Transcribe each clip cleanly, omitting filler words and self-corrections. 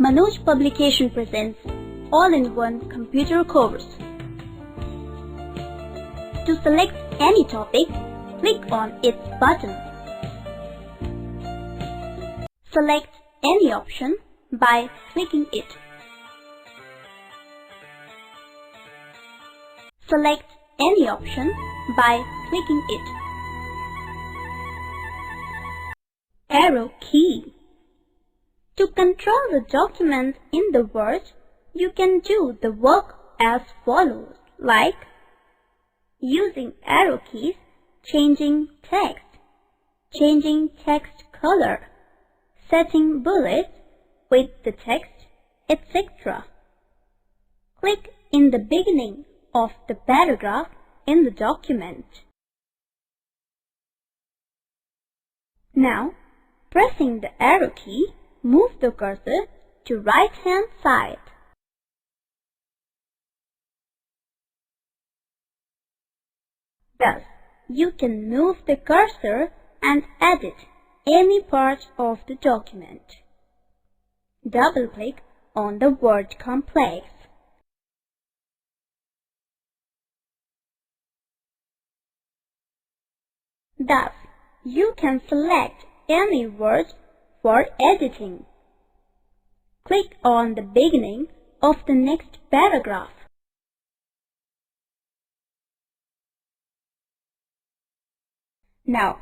Manoj Publication presents all-in-one computer course. To select any topic, click on its button. Select any option by clicking it. Select any option by clicking it. Arrow key. To control the document in the Word, you can do the work as follows, like using arrow keys, changing text color, setting bullets with the text, etc. Click in the beginning of the paragraph in the document. Now, pressing the arrow key, move the cursor to right-hand side. Thus, you can move the cursor and edit any part of the document. Double-click on the word complex. Thus, you can select any word for editing. Click on the beginning of the next paragraph. Now,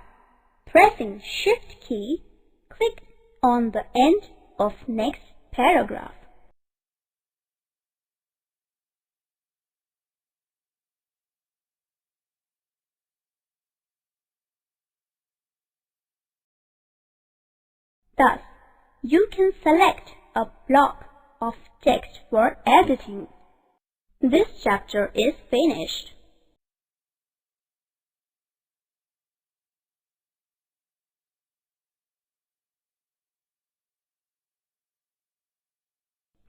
pressing Shift key, click on the end of next paragraph. Thus, you can select a block of text for editing. This chapter is finished.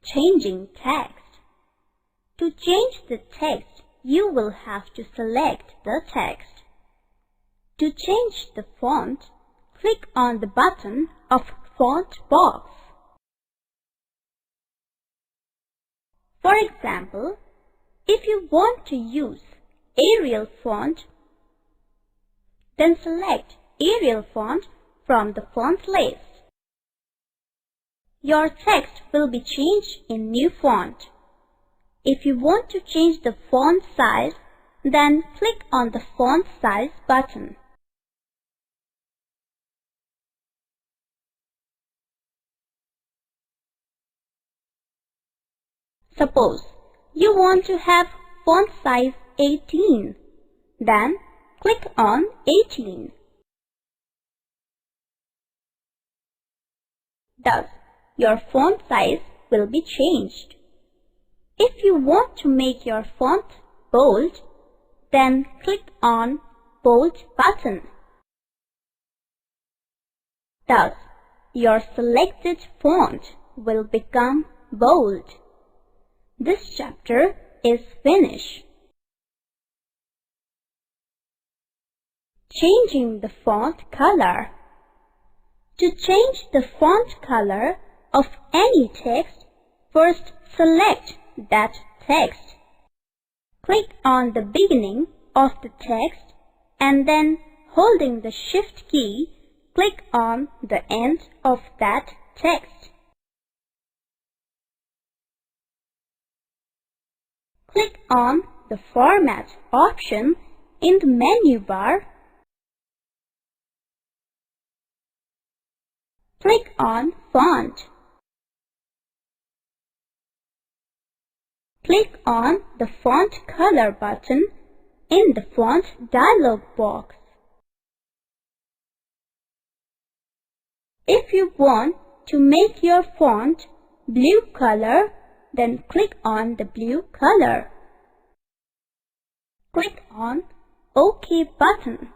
Changing text. To change the text, you will have to select the text. To change the font, click on the button of Font box. For example, if you want to use Arial font, then select Arial font from the font list. Your text will be changed in new font. If you want to change the font size, then click on the Font Size button. Suppose you want to have font size 18, then click on 18. Thus, your font size will be changed. If you want to make your font bold, then click on Bold button. Thus, your selected font will become bold. This chapter is finished. Changing the font color. To change the font color of any text, first select that text. Click on the beginning of the text and then, holding the Shift key, click on the end of that text. Click on the Format option in the menu bar. Click on Font. Click on the Font Color button in the Font dialog box. If you want to make your font blue color, then click on the blue color. Click on OK button.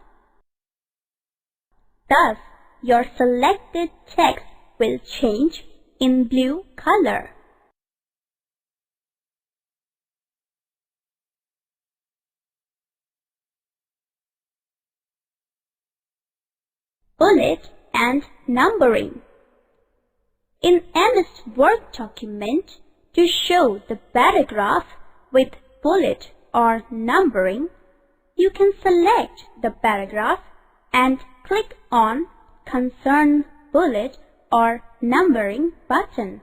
Thus, your selected text will change in blue color. Bullet and numbering. In MS Word document, to show the paragraph with bullet or numbering, you can select the paragraph and click on Concern Bullet or Numbering button.